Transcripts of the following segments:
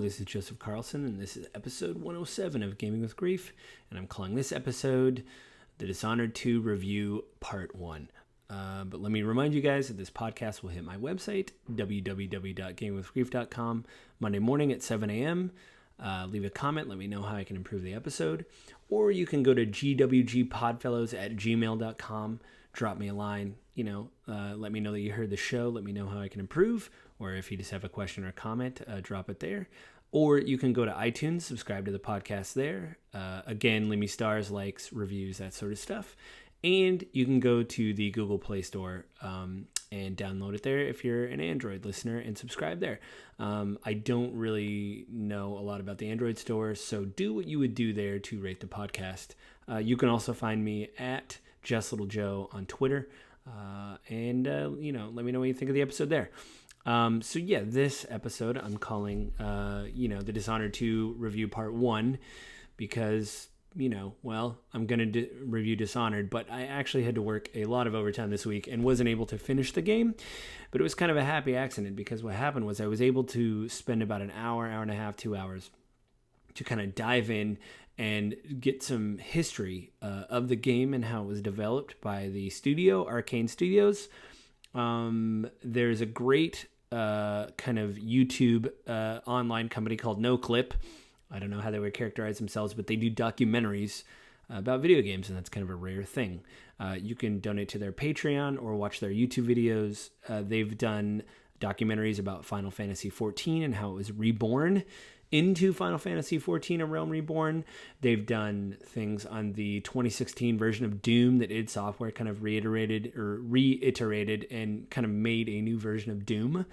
this is Joseph Carlson, and this is episode 107 of Gaming with Grief, and I'm calling this episode the Dishonored 2 Review Part 1. But let me remind you guys that this podcast will hit my website, www.gamingwithgrief.com, Monday morning at 7 a.m. Leave a comment, let me know how I can improve the episode, or you can go to gwgpodfellows@gmail.com, drop me a line, let me know that you heard the show, let me know how I can improve, or if you just have a question or comment, drop it there. Or you can go to iTunes, subscribe to the podcast there. Again, leave me stars, likes, reviews, that sort of stuff. And you can go to the Google Play Store and download it there if you're an Android listener and subscribe there. I don't really know a lot about the Android store, so do what you would do there to rate the podcast. You can also find me at JustLittleJoe on Twitter. And let me know what you think of the episode there. This episode I'm calling, the Dishonored 2 Review Part 1 because, I'm going to review Dishonored, but I actually had to work a lot of overtime this week and wasn't able to finish the game. But it was kind of a happy accident because what happened was I was able to spend about an hour and a half, 2 hours to kind of dive in and get some history of the game and how it was developed by the studio, Arcane Studios. There's a great kind of YouTube online company called NoClip. I don't know how they would characterize themselves, but they do documentaries about video games, and that's kind of a rare thing. You can donate to their Patreon or watch their YouTube videos. They've done documentaries about Final Fantasy XIV and how it was reborn into Final Fantasy XIV: A Realm Reborn. They've done things on the 2016 version of Doom that id Software kind of reiterated and kind of made a new version of Doom.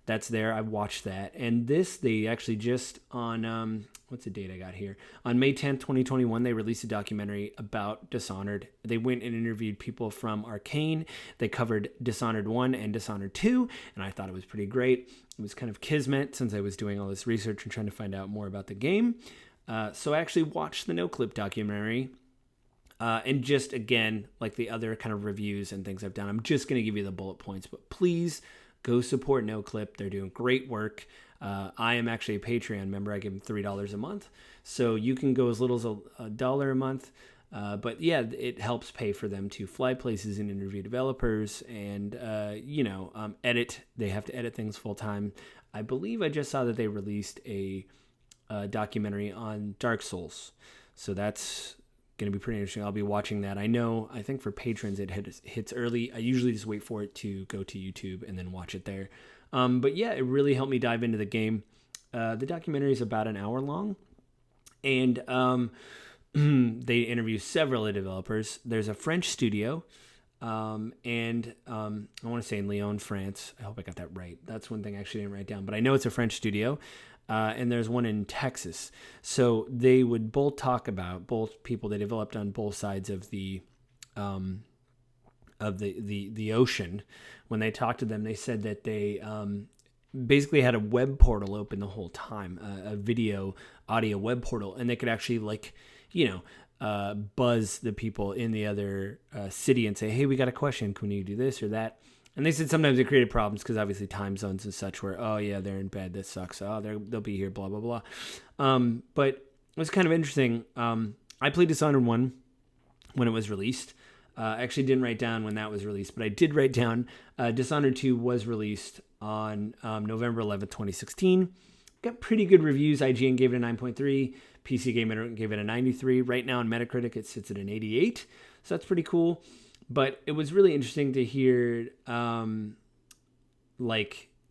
That's there. I watched that. And this, they actually just on, what's the date I got here? On May 10th, 2021, they released a documentary about Dishonored. They went and interviewed people from Arcane. They covered Dishonored 1 and Dishonored 2, and I thought it was pretty great. It was kind of kismet since I was doing all this research and trying to find out more about the game. So I actually watched the NoClip documentary. And just, again, like the other kind of reviews and things I've done, I'm just going to give you the bullet points, but please go support NoClip. They're doing great work. I am actually a Patreon member. I give them $3 a month. So you can go as little as $1 a month. But yeah, it helps pay for them to fly places and interview developers and, edit. They have to edit things full time. I believe I just saw that they released a documentary on Dark Souls. So that's going to be pretty interesting. I'll be watching that. I think for patrons it hits early. I usually just wait for it to go to YouTube and then watch it there. But yeah, it really helped me dive into the game. The documentary is about an hour long, and they interview several of the developers. There's a French studio, and I want to say in Lyon, France. I hope I got that right. That's one thing I actually didn't write down, but I know it's a French studio. And there's one in Texas. So they would both talk about both people they developed on both sides of the ocean. When they talked to them, they said that they basically had a web portal open the whole time, a video, audio web portal, and they could actually buzz the people in the other city and say, "Hey, we got a question. Can you do this or that?" And they said sometimes it created problems because obviously time zones and such where, oh yeah, they're in bed, that sucks. Oh, they'll be here, blah, blah, blah. But it was kind of interesting. I played Dishonored 1 when it was released. I actually didn't write down when that was released, but I did write down Dishonored 2 was released on November 11th, 2016. Got pretty good reviews. IGN gave it a 9.3. PC Gamer gave it a 93. Right now on Metacritic, it sits at an 88. So that's pretty cool. But it was really interesting to hear,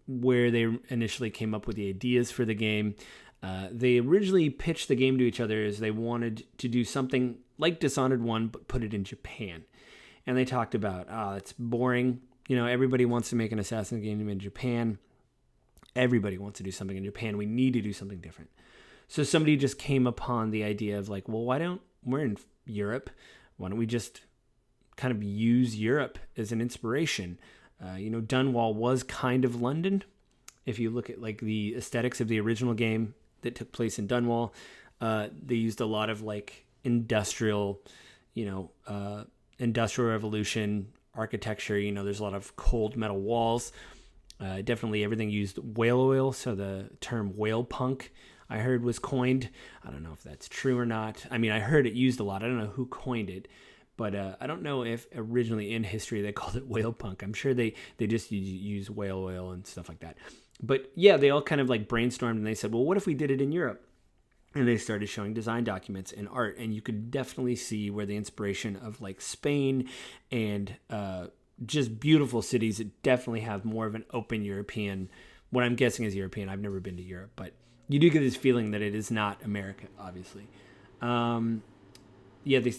where they initially came up with the ideas for the game. They originally pitched the game to each other as they wanted to do something like Dishonored 1, but put it in Japan. And they talked about, it's boring. Everybody wants to make an Assassin's game in Japan. Everybody wants to do something in Japan. We need to do something different. So somebody just came upon the idea of we're in Europe. Why don't we just kind of use Europe as an inspiration? Dunwall was kind of London. If you look at the aesthetics of the original game that took place in Dunwall, they used a lot of industrial revolution architecture. There's a lot of cold metal walls. Definitely everything used whale oil, so the term whale punk I heard was coined. I don't know if that's true or not. I mean, I heard it used a lot. I don't know who coined it, but I don't know if originally in history they called it whale punk. I'm sure they just use whale oil and stuff like that. But yeah, they all kind of like brainstormed and they said, well, what if we did it in Europe? And they started showing design documents and art, and you could definitely see where the inspiration of like Spain and just beautiful cities that definitely have more of an open European, what I'm guessing is European. I've never been to Europe, but you do get this feeling that it is not America, obviously. Yeah, they.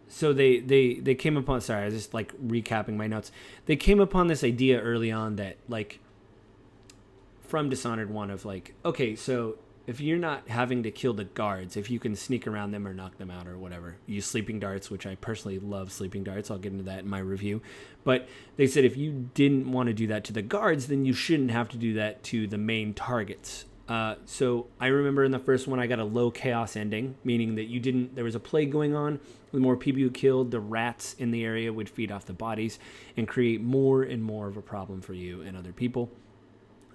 So they came upon. Sorry, I was just like recapping my notes. They came upon this idea early on that like from Dishonored 1 of like, okay, so if you're not having to kill the guards, if you can sneak around them or knock them out or whatever, use sleeping darts, which I personally love sleeping darts. I'll get into that in my review. But they said if you didn't want to do that to the guards, then you shouldn't have to do that to the main targets. So I remember in the first one, I got a low chaos ending, meaning that there was a plague going on. The more people you killed, the rats in the area would feed off the bodies and create more and more of a problem for you and other people.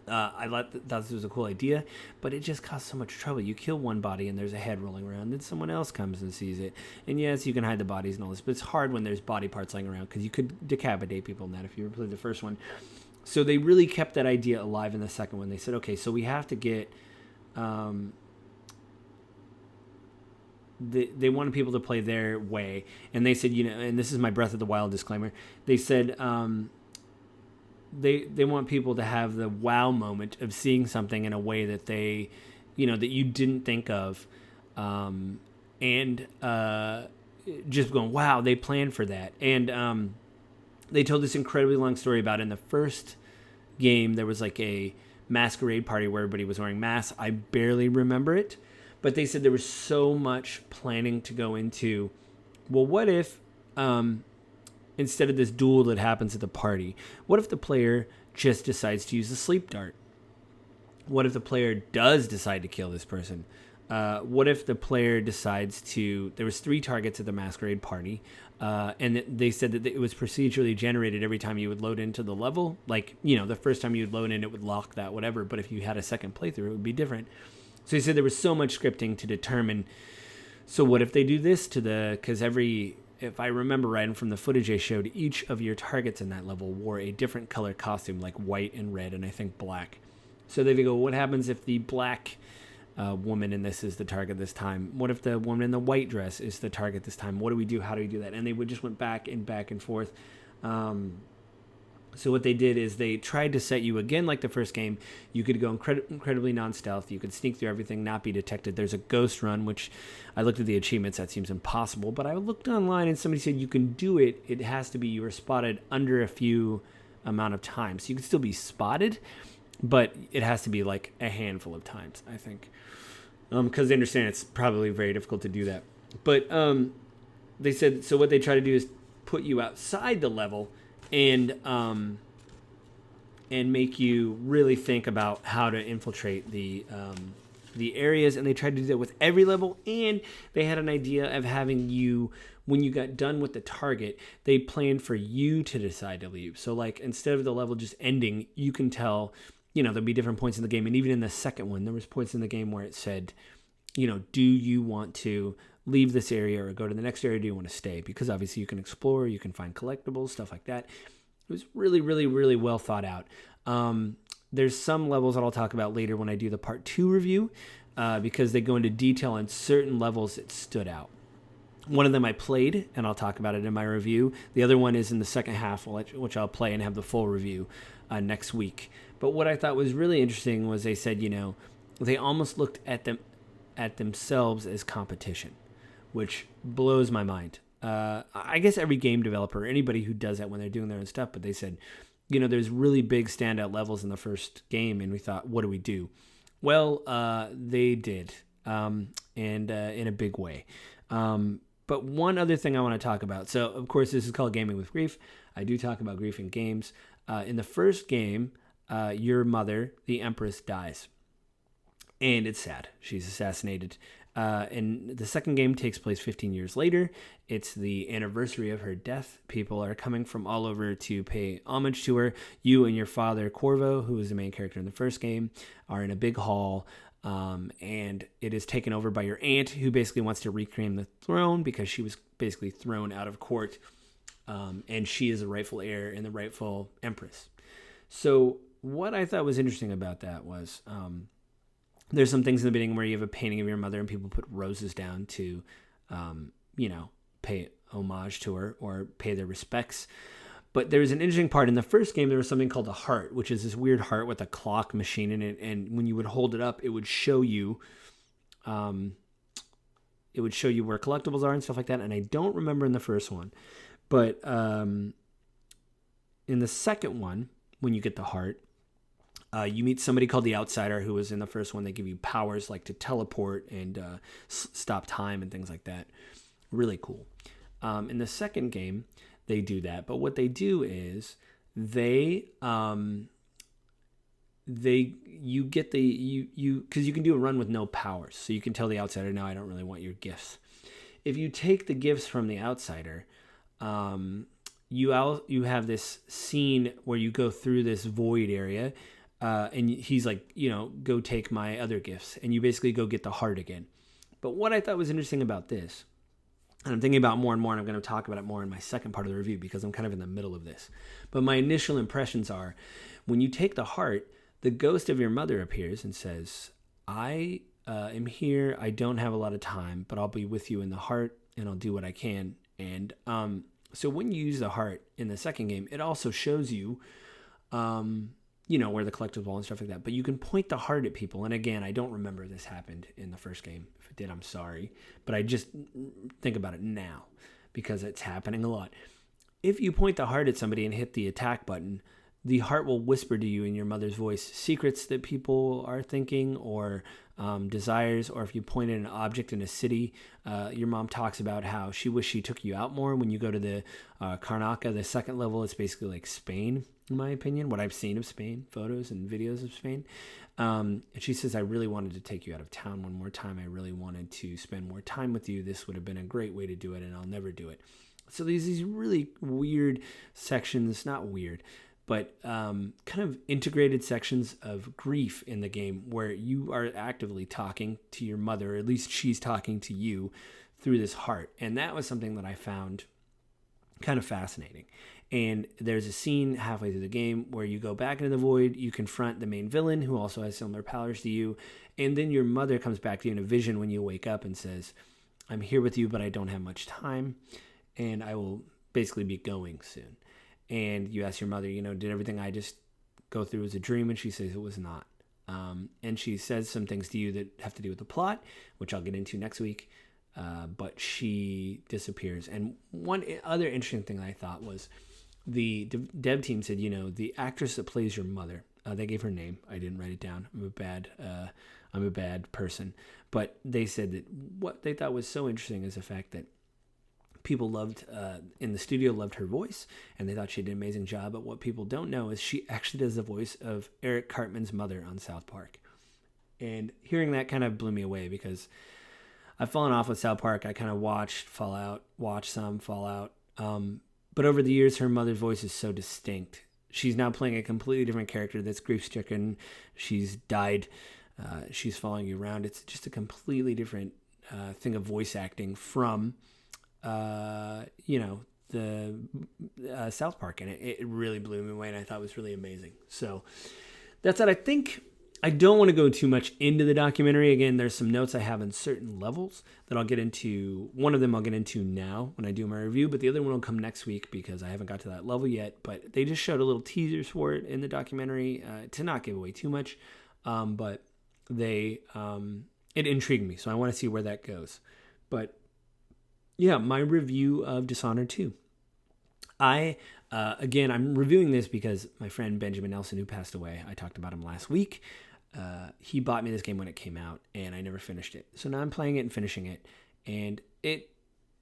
I thought this was a cool idea, but it just caused so much trouble. You kill one body and there's a head rolling around, then someone else comes and sees it. And yes, you can hide the bodies and all this, but it's hard when there's body parts lying around because you could decapitate people in that if you ever played the first one. So they really kept that idea alive in the second one. They said, okay, so we have to get... They wanted people to play their way. And they said, and this is my Breath of the Wild disclaimer, they said... They want people to have the wow moment of seeing something in a way that they, that you didn't think of, and just going, wow, they planned for that. And they told this incredibly long story about in the first game, there was like a masquerade party where everybody was wearing masks. I barely remember it, but they said there was so much planning to go into, well, what if... instead of this duel that happens at the party, what if the player just decides to use a sleep dart? What if the player does decide to kill this person? What if the player decides to... There was 3 targets at the masquerade party, and they said that it was procedurally generated every time you would load into the level. Like, the first time you would load in, it would lock that, whatever. But if you had a second playthrough, it would be different. So he said there was so much scripting to determine, so what if they do this to the... Because if I remember right, and from the footage they showed, each of your targets in that level wore a different color costume, like white and red, and I think black. So they go, what happens if the black woman in this is the target this time? What if the woman in the white dress is the target this time? What do we do? How do we do that? And they would just went back and forth. So what they did is they tried to set you, again like the first game, you could go incredibly non-stealth, you could sneak through everything, not be detected. There's a ghost run, which I looked at the achievements, that seems impossible, but I looked online and somebody said you can do it. It has to be you were spotted under a few amount of times. So you can still be spotted, but it has to be like a handful of times, I think. Because they understand it's probably very difficult to do that. But they said, so what they try to do is put you outside the level and make you really think about how to infiltrate the areas. And they tried to do that with every level. And they had an idea of having you, when you got done with the target, they planned for you to decide to leave. So like instead of the level just ending, you can tell, there'll be different points in the game. And even in the second one, there was points in the game where it said, do you want to leave this area or go to the next area? Do you want to stay? Because obviously you can explore, you can find collectibles, stuff like that. It was really, really, really well thought out. There's some levels that I'll talk about later when I do the part 2 review, because they go into detail on certain levels that stood out. One of them I played, and I'll talk about it in my review. The other one is in the second half, which I'll play and have the full review next week. But what I thought was really interesting was they said, they almost looked at themselves as competition, which blows my mind. I guess every game developer, anybody who does that when they're doing their own stuff, but they said, there's really big standout levels in the first game, and we thought, what do we do? Well, they did, and in a big way. But one other thing I want to talk about. So, of course, this is called Gaming with Grief. I do talk about grief in games. In the first game, your mother, the Empress, dies. And it's sad. She's assassinated. And the second game takes place 15 years later. It's the anniversary of her death. People are coming from all over to pay homage to her. You and your father, Corvo, who was the main character in the first game, are in a big hall. And it is taken over by your aunt, who basically wants to reclaim the throne because she was basically thrown out of court. And she is the rightful heir and the rightful empress. So what I thought was interesting about that was... there's some things in the beginning where you have a painting of your mother and people put roses down to, pay homage to her or pay their respects. But there's an interesting part. In the first game, there was something called a heart, which is this weird heart with a clock machine in it. And when you would hold it up, it would show you where collectibles are and stuff like that. And I don't remember in the first one. But in the second one, when you get the heart, you meet somebody called the Outsider, who was in the first one. They give you powers like to teleport and stop time and things like that. Really cool. In the second game, they do that, but what they do is because you can do a run with no powers, so you can tell the Outsider, no, I don't really want your gifts. If you take the gifts from the Outsider, you have this scene where you go through this void area. And he's like, go take my other gifts. And you basically go get the heart again. But what I thought was interesting about this, and I'm thinking about more and more, and I'm going to talk about it more in my second part of the review because I'm kind of in the middle of this. But my initial impressions are, when you take the heart, the ghost of your mother appears and says, I am here. I don't have a lot of time, but I'll be with you in the heart, and I'll do what I can. And so when you use the heart in the second game, it also shows you... where the collectible and stuff like that. But you can point the heart at people. And again, I don't remember this happened in the first game. If it did, I'm sorry. But I just think about it now because it's happening a lot. If you point the heart at somebody and hit the attack button, the heart will whisper to you in your mother's voice secrets that people are thinking or desires. Or if you point at an object in a city, your mom talks about how she wished she took you out more. When you go to the Karnaca, the second level, it's basically like Spain, in my opinion, what I've seen of Spain, photos and videos of Spain. And she says, I really wanted to take you out of town one more time. I really wanted to spend more time with you. This would have been a great way to do it, and I'll never do it. So these really weird sections, not weird, but kind of integrated sections of grief in the game where you are actively talking to your mother, or at least she's talking to you through this heart. And that was something that I found kind of fascinating. And there's a scene halfway through the game where you go back into the void, you confront the main villain who also has similar powers to you, and then your mother comes back to you in a vision when you wake up and says, I'm here with you, but I don't have much time, and I will basically be going soon. And you ask your mother, did everything I just go through was a dream? And she says it was not. And she says some things to you that have to do with the plot, which I'll get into next week. But she disappears. And one other interesting thing I thought was the dev team said, the actress that plays your mother, they gave her name. I didn't write it down. I'm a bad person. But they said that what they thought was so interesting is the fact that people in the studio loved her voice, and they thought she did an amazing job. But what people don't know is she actually does the voice of Eric Cartman's mother on South Park. And hearing that kind of blew me away because I've fallen off with South Park. I kind of watched Fallout. But over the years, her mother's voice is so distinct. She's now playing a completely different character that's grief-stricken. She's died. She's following you around. It's just a completely different thing of voice acting from, the South Park. And it really blew me away, and I thought it was really amazing. So that's it. I think I don't want to go too much into the documentary. Again, there's some notes I have in certain levels that I'll get into. One of them I'll get into now when I do my review, but the other one will come next week because I haven't got to that level yet. But they just showed a little teasers for it in the documentary to not give away too much. But it intrigued me, so I want to see where that goes. But yeah, my review of Dishonored 2. Again, I'm reviewing this because my friend Benjamin Nelson, who passed away, I talked about him last week. He bought me this game when it came out, and I never finished it. So now I'm playing it and finishing it, and it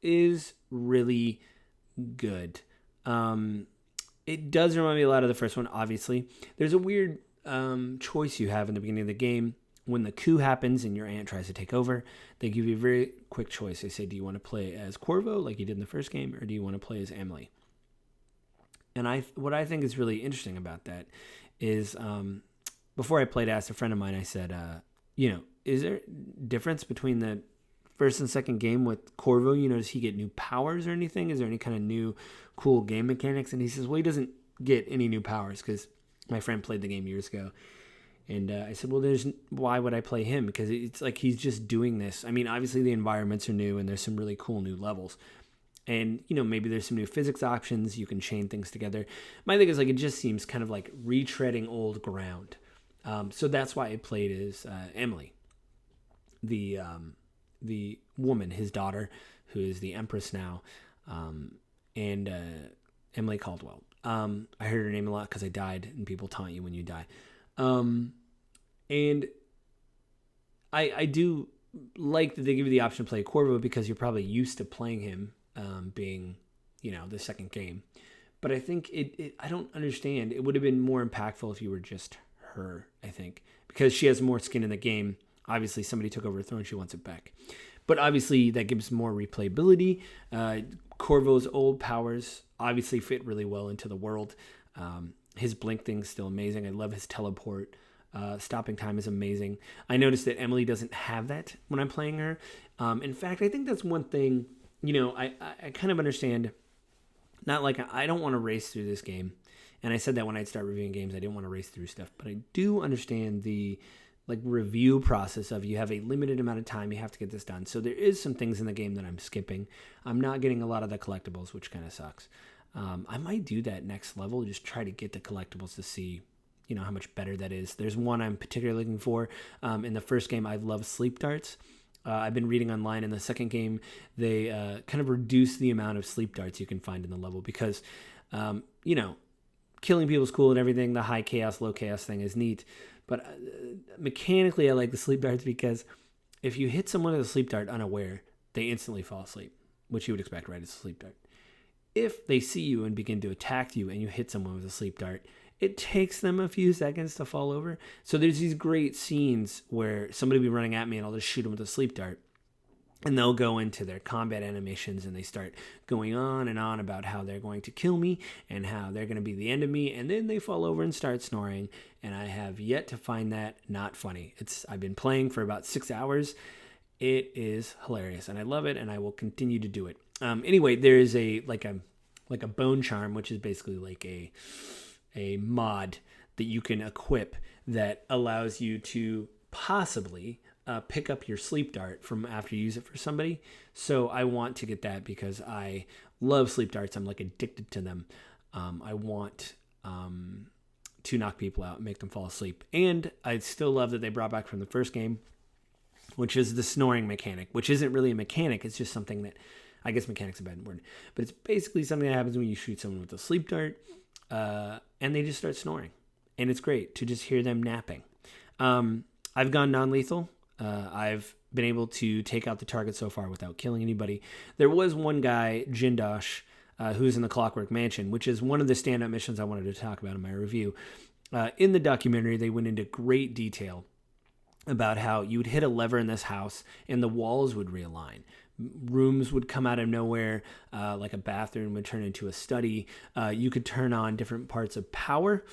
is really good. It does remind me a lot of the first one, obviously. There's a weird choice you have in the beginning of the game when the coup happens and your aunt tries to take over, they give you a very quick choice. They say, do you want to play as Corvo like you did in the first game, or do you want to play as Emily? And what I think is really interesting about that is, before I played, I asked a friend of mine, I said, is there a difference between the first and second game with Corvo? Does he get new powers or anything? Is there any kind of new cool game mechanics? And he says, well, he doesn't get any new powers, because my friend played the game years ago. And I said, well, why would I play him? Because it's like he's just doing this. I mean, obviously the environments are new and there's some really cool new levels. And, maybe there's some new physics options. You can chain things together. My thing is, like, it just seems kind of like retreading old ground. So that's why I played as Emily, the woman, his daughter, who is the Empress now, and Emily Caldwell. I heard her name a lot because I died, and people taunt you when you die. And I do like that they give you the option to play Corvo, because you're probably used to playing him, being, the second game. But I think I don't understand. It would have been more impactful if you were just her, I think, because she has more skin in the game. Obviously, somebody took over her throne. She wants it back. But obviously, that gives more replayability. Corvo's old powers obviously fit really well into the world. His blink thing's still amazing. I love his teleport. Stopping time is amazing. I noticed that Emily doesn't have that when I'm playing her. In fact, I think that's one thing, I kind of understand. Not like I don't want to race through this game. And I said that when I'd start reviewing games, I didn't want to race through stuff. But I do understand the review process of, you have a limited amount of time, you have to get this done. So there is some things in the game that I'm skipping. I'm not getting a lot of the collectibles, which kind of sucks. I might do that next level, just try to get the collectibles to see, how much better that is. There's one I'm particularly looking for. In the first game, I love sleep darts. I've been reading online. In the second game, they kind of reduce the amount of sleep darts you can find in the level, because, killing people's cool and everything. The high chaos, low chaos thing is neat. But mechanically, I like the sleep darts, because if you hit someone with a sleep dart unaware, they instantly fall asleep, which you would expect, right? It's a sleep dart. If they see you and begin to attack you and you hit someone with a sleep dart, it takes them a few seconds to fall over. So there's these great scenes where somebody will be running at me and I'll just shoot them with a sleep dart. And they'll go into their combat animations and they start going on and on about how they're going to kill me and how they're going to be the end of me. And then they fall over and start snoring. And I have yet to find that not funny. I've been playing for about 6 hours. It is hilarious and I love it, and I will continue to do it. Anyway, there is a bone charm, which is basically like a mod that you can equip that allows you to possibly pick up your sleep dart from after you use it for somebody. So I want to get that because I love sleep darts. I'm like addicted to them. I want to knock people out and make them fall asleep. And I still love that they brought back from the first game, which is the snoring mechanic, which isn't really a mechanic. It's just something that, I guess mechanic's a bad word, but it's basically something that happens when you shoot someone with a sleep dart and they just start snoring. And it's great to just hear them napping. I've gone non-lethal. I've been able to take out the target so far without killing anybody. There was one guy, Jindosh, who's in the Clockwork Mansion, which is one of the stand-up missions I wanted to talk about in my review. In the documentary, they went into great detail about how you would hit a lever in this house and the walls would realign. Rooms would come out of nowhere, like a bathroom would turn into a study. You could turn on different parts of power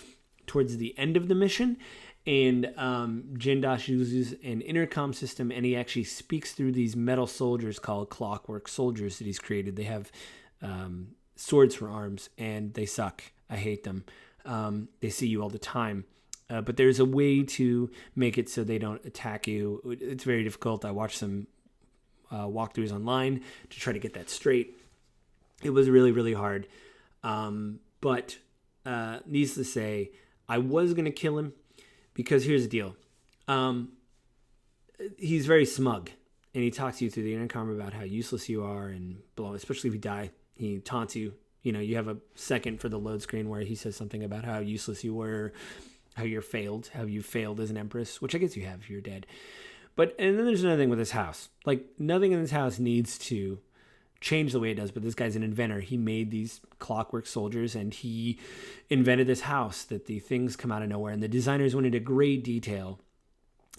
towards the end of the mission. And Jindosh uses an intercom system, and he actually speaks through these metal soldiers called Clockwork soldiers that he's created. They have swords for arms, and they suck. I hate them. They see you all the time. But there's a way to make it so they don't attack you. It's very difficult. I watched some walkthroughs online to try to get that straight. It was really, really hard. But needless to say, I was going to kill him. Because here's the deal. He's very smug, and he talks to you through the intercom about how useless you are, and especially if you die, he taunts you. You have a second for the load screen where he says something about how useless you were, how you failed as an empress, which I guess you have if you're dead. And then there's another thing with this house. Like, nothing in this house needs to change the way it does, but this guy's an inventor. He made these clockwork soldiers, and he invented this house that the things come out of nowhere. And the designers went into great detail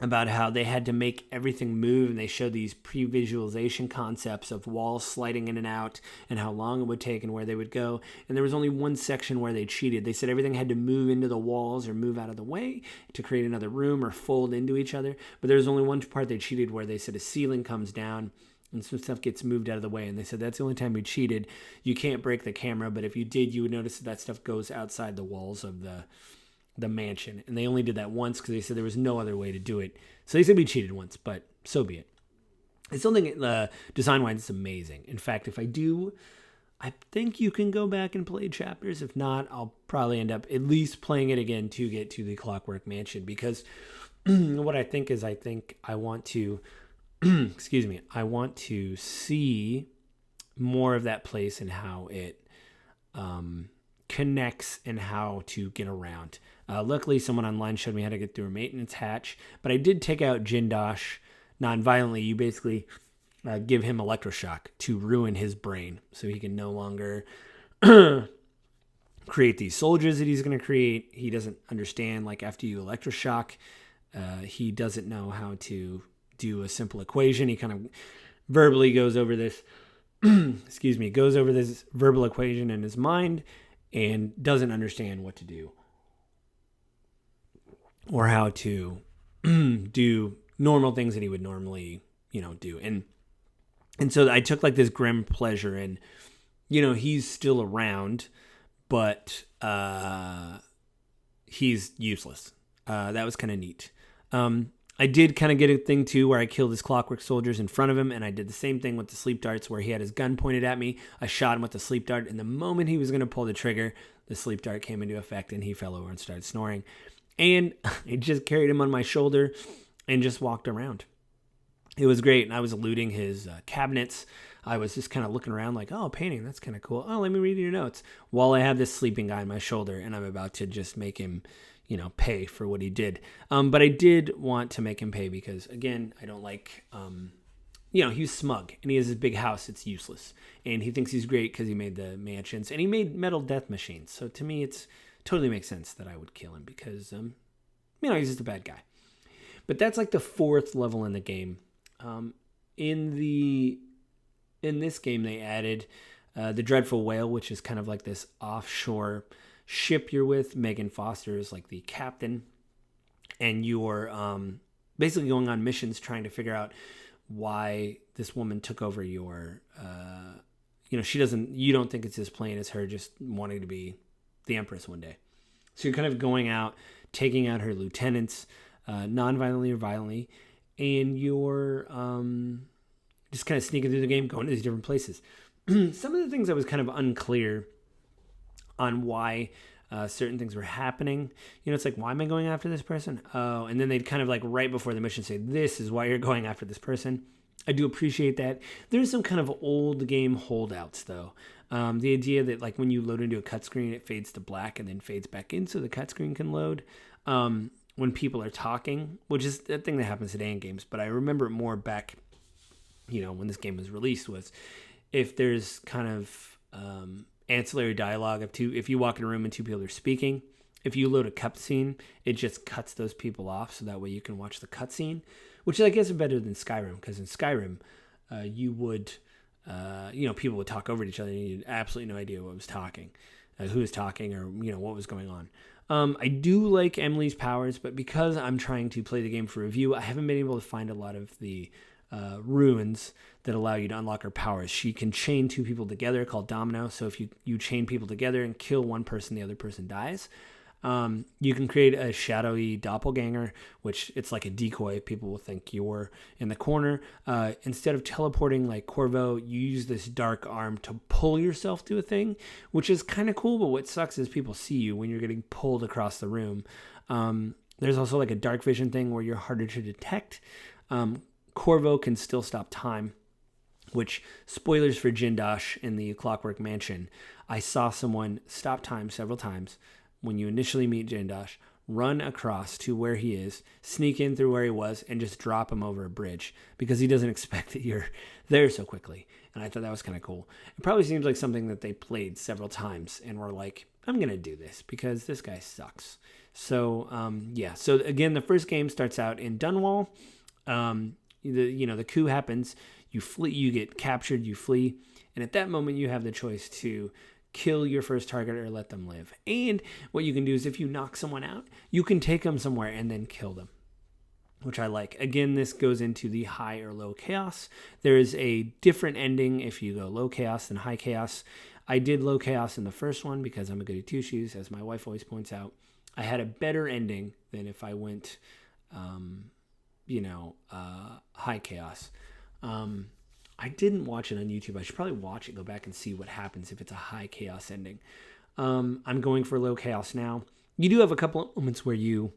about how they had to make everything move, and they showed these pre-visualization concepts of walls sliding in and out and how long it would take and where they would go. And there was only one section where they cheated. They said everything had to move into the walls or move out of the way to create another room or fold into each other. But there was only one part they cheated where they said a ceiling comes down and some stuff gets moved out of the way. And they said that's the only time we cheated. You can't break the camera, but if you did, you would notice that stuff goes outside the walls of the mansion. And they only did that once because they said there was no other way to do it. So they said we cheated once, but so be it. It's something design-wise, it's amazing. In fact, if I do, I think you can go back and play chapters. If not, I'll probably end up at least playing it again to get to the Clockwork Mansion, because what I think I want to excuse me, I want to see more of that place and how it connects and how to get around. Luckily, someone online showed me how to get through a maintenance hatch, but I did take out Jindosh non-violently. You basically give him electroshock to ruin his brain so he can no longer create these soldiers that he's going to create. He doesn't understand, like, after you electroshock, he doesn't know how to do a simple equation. He kind of verbally goes over this, goes over this verbal equation in his mind and doesn't understand what to do or how to do normal things that he would normally, do. And so I took like this grim pleasure in, he's still around, but he's useless. That was kind of neat. I did kind of get a thing too where I killed his clockwork soldiers in front of him, and I did the same thing with the sleep darts where he had his gun pointed at me. I shot him with the sleep dart, and the moment he was going to pull the trigger, the sleep dart came into effect and he fell over and started snoring. And I just carried him on my shoulder and just walked around. It was great, and I was looting his cabinets. I was just kind of looking around like, oh, painting, that's kind of cool. Oh, let me read your notes. While I have this sleeping guy on my shoulder, and I'm about to just make him pay for what he did. But I did want to make him pay because, again, I don't like, he's smug and he has this big house. It's useless. And he thinks he's great because he made the mansions and he made metal death machines. So to me, it's totally makes sense that I would kill him because, he's just a bad guy. But that's like the 4th level in the game. In this game, they added the Dreadful Whale, which is kind of like this offshore ship you're with. Megan Foster is like the captain, and you're basically going on missions trying to figure out why this woman took over your you don't think it's as plain as her just wanting to be the empress one day. So you're kind of going out, taking out her lieutenants, non-violently or violently, and you're just kind of sneaking through the game, going to these different places. Some of the things I was kind of unclear on why certain things were happening. It's like, why am I going after this person? Oh, and then they'd kind of like right before the mission say, this is why you're going after this person. I do appreciate that. There's some kind of old game holdouts, though. The idea that like when you load into a cut screen, it fades to black and then fades back in so the cut screen can load. When people are talking, which is a thing that happens today in games, but I remember it more back, when this game was released, was if there's kind of ancillary dialogue of if you walk in a room and 2 people are speaking, if you load a cutscene, it just cuts those people off so that way you can watch the cutscene, which I guess is better than Skyrim, because in Skyrim, you would, people would talk over each other and you had absolutely no idea what was talking, who was talking, or, what was going on. I do like Emily's powers, but because I'm trying to play the game for review, I haven't been able to find a lot of the ruins that allow you to unlock her powers. She can chain 2 people together called domino. So if you chain people together and kill one person, the other person dies. You can create a shadowy doppelganger, which it's like a decoy. People will think you're in the corner. Instead of teleporting like Corvo, you use this dark arm to pull yourself to a thing, which is kind of cool. But what sucks is people see you when you're getting pulled across the room. There's also like a dark vision thing where you're harder to detect. Corvo can still stop time, which, spoilers for Jindosh in the Clockwork Mansion, I saw someone stop time several times when you initially meet Jindosh, run across to where he is, sneak in through where he was, and just drop him over a bridge because he doesn't expect that you're there so quickly. And I thought that was kind of cool. It probably seems like something that they played several times and were like, I'm going to do this because this guy sucks. So again, the first game starts out in Dunwall. The coup happens. You flee. You get captured. You flee, and at that moment, you have the choice to kill your first target or let them live. And what you can do is, if you knock someone out, you can take them somewhere and then kill them, which I like. Again, this goes into the high or low chaos. There is a different ending if you go low chaos than high chaos. I did low chaos in the first one because I'm a goody two shoes, as my wife always points out. I had a better ending than if I went, high chaos. I didn't watch it on YouTube. I should probably watch it, go back and see what happens if it's a high chaos ending. I'm going for low chaos now. You do have a couple of moments where you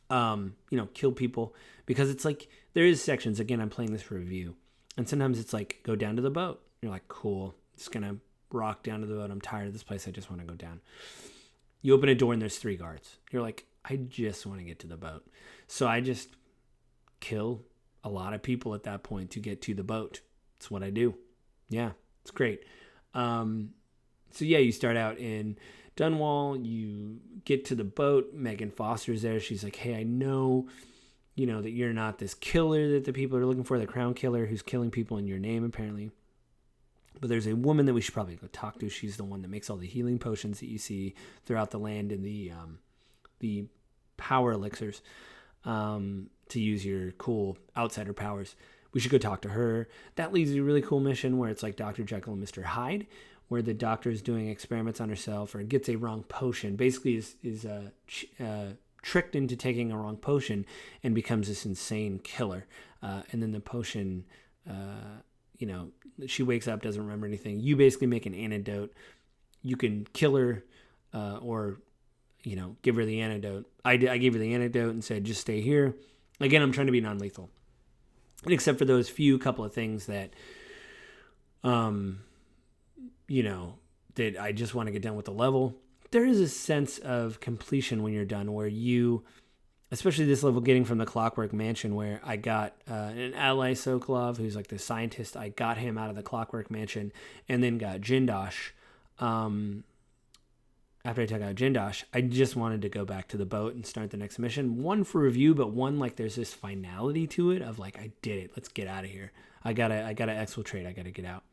kill people, because it's like there is sections. Again, I'm playing this for review, and sometimes it's like, go down to the boat. You're like, cool, just gonna rock down to the boat. I'm tired of this place. I just want to go down. You open a door and there's 3 guards. You're like, I just want to get to the boat. So I just kill a lot of people at that point to get to the boat. That's what I do. Yeah, it's great. You start out in Dunwall. You get to the boat. Megan Foster's there. She's like, hey, I know, that you're not this killer that the people are looking for, the crown killer who's killing people in your name, apparently. But there's a woman that we should probably go talk to. She's the one that makes all the healing potions that you see throughout the land, and the power elixirs to use your cool outsider powers. We should go talk to her. That leads to a really cool mission where it's like Dr. Jekyll and Mr. Hyde, where the doctor is doing experiments on herself or gets a wrong potion. Basically is tricked into taking a wrong potion and becomes this insane killer. And then the potion, she wakes up, doesn't remember anything. You basically make an antidote. You can kill her or give her the antidote. I gave her the antidote and said, just stay here. Again, I'm trying to be non-lethal. And except for those couple of things that, that I just want to get done with the level. There is a sense of completion when you're done where you, especially this level getting from the Clockwork Mansion, where I got an ally Sokolov, who's like the scientist. I got him out of the Clockwork Mansion and then got Jindosh. After I took out Jindosh, I just wanted to go back to the boat and start the next mission. One for review, but one like there's this finality to it of like, I did it. Let's get out of here. I gotta exfiltrate. I gotta get out.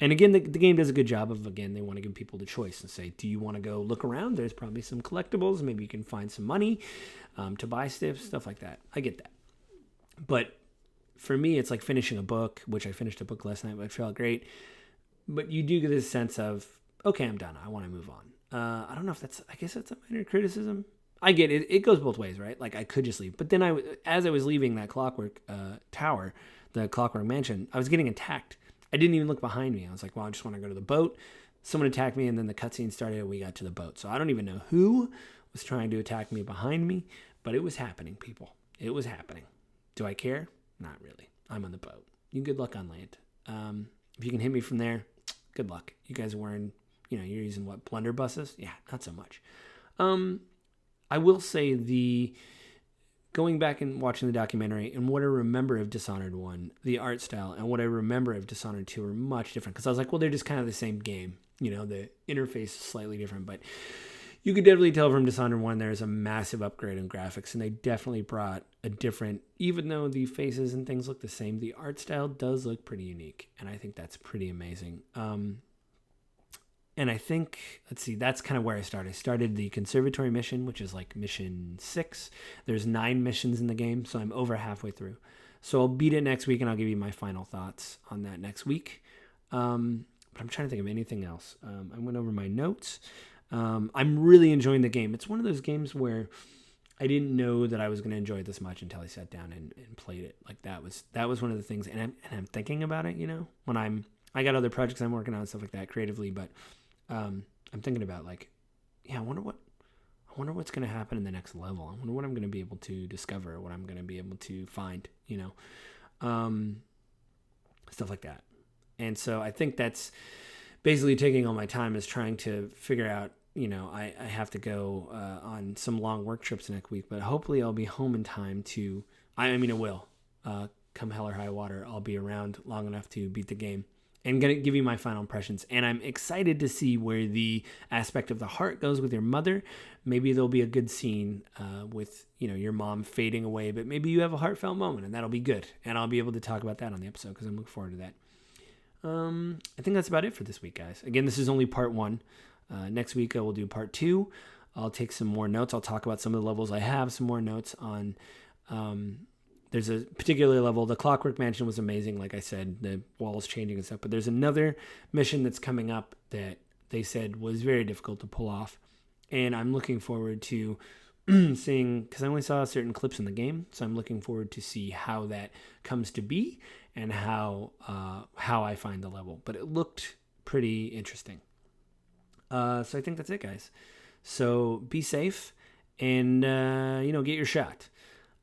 And again, the game does a good job of, again, they want to give people the choice and say, do you want to go look around? There's probably some collectibles. Maybe you can find some money to buy stuff like that. I get that. But for me, it's like finishing a book, which I finished a book last night, but it felt great. But you do get this sense of, okay, I'm done. I want to move on. I don't know if I guess that's a minor criticism. I get it. It goes both ways, right? Like I could just leave. But then as I was leaving that Clockwork Tower, the Clockwork Mansion, I was getting attacked. I didn't even look behind me. I was like, well, I just want to go to the boat. Someone attacked me, and then the cutscene started, and we got to the boat. So I don't even know who was trying to attack me behind me, but it was happening, people. It was happening. Do I care? Not really. I'm on the boat. You good luck on land. If you can hit me from there, good luck. You guys are wearing, you're using what, blunderbusses? Yeah, not so much. I will say going back and watching the documentary and what I remember of Dishonored 1, the art style, and what I remember of Dishonored 2 are much different. Because I was like, well, they're just kind of the same game. The interface is slightly different. But you could definitely tell from Dishonored 1 there's a massive upgrade in graphics. And they definitely brought a different, even though the faces and things look the same, the art style does look pretty unique. And I think that's pretty amazing. And I think, let's see, that's kind of where I started. I started the conservatory mission, which is like mission 6. There's 9 missions in the game, so I'm over halfway through. So I'll beat it next week, and I'll give you my final thoughts on that next week. But I'm trying to think of anything else. I went over my notes. I'm really enjoying the game. It's one of those games where I didn't know that I was going to enjoy it this much until I sat down and played it. Like that was one of the things, and I'm thinking about it, when I got other projects I'm working on and stuff like that creatively, but I'm thinking about like, I wonder what's going to happen in the next level. I wonder what I'm going to be able to discover, what I'm going to be able to find, stuff like that. And so I think that's basically taking all my time is trying to figure out, I have to go on some long work trips next week, but hopefully I'll be home in time I will. Come hell or high water, I'll be around long enough to beat the game. and going to give you my final impressions. And I'm excited to see where the aspect of the heart goes with your mother. Maybe there'll be a good scene with, your mom fading away, but maybe you have a heartfelt moment, and that'll be good. And I'll be able to talk about that on the episode because I'm looking forward to that. I think that's about it for this week, guys. Again, this is only part 1. Next week, I will do part 2. I'll take some more notes. I'll talk about some of the levels I have, some more notes on... there's a particular level. The Clockwork Mansion was amazing, like I said, the walls changing and stuff. But there's another mission that's coming up that they said was very difficult to pull off. And I'm looking forward to seeing, because I only saw certain clips in the game, so I'm looking forward to see how that comes to be and how I find the level. But it looked pretty interesting. So I think that's it, guys. So be safe and, get your shot.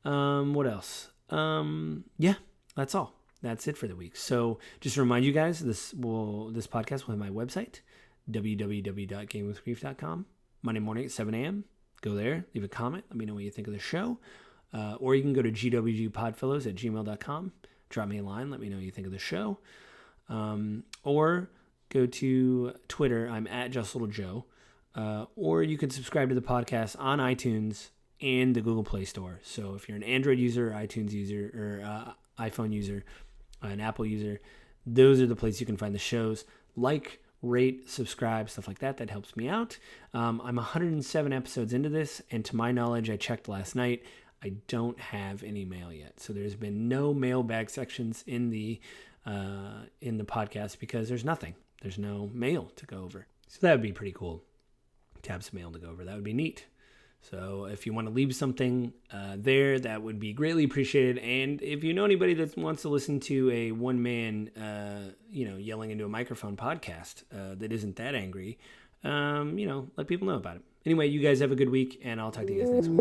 What else? Yeah, that's all. That's it for the week. So just to remind you guys, this podcast will have my website, www.gamewithgrief.com. Monday morning at 7 a.m. Go there, leave a comment, let me know what you think of the show. Or you can go to gwgpodfellows@gmail.com. Drop me a line, let me know what you think of the show. Or go to Twitter, I'm at JustLittleJoe. Or you can subscribe to the podcast on iTunes and the Google Play Store. So if you're an Android user, iTunes user, or iPhone user, an Apple user, those are the places you can find the shows. Like, rate, subscribe, stuff like that. That helps me out. I'm 107 episodes into this, and to my knowledge, I checked last night, I don't have any mail yet. So there's been no mailbag sections in the podcast because there's nothing. There's no mail to go over. So that would be pretty cool to have some mail to go over. That would be neat. So if you want to leave something there, that would be greatly appreciated. And if you know anybody that wants to listen to a one-man, yelling into a microphone podcast that isn't that angry, let people know about it. Anyway, you guys have a good week, and I'll talk to you guys next week.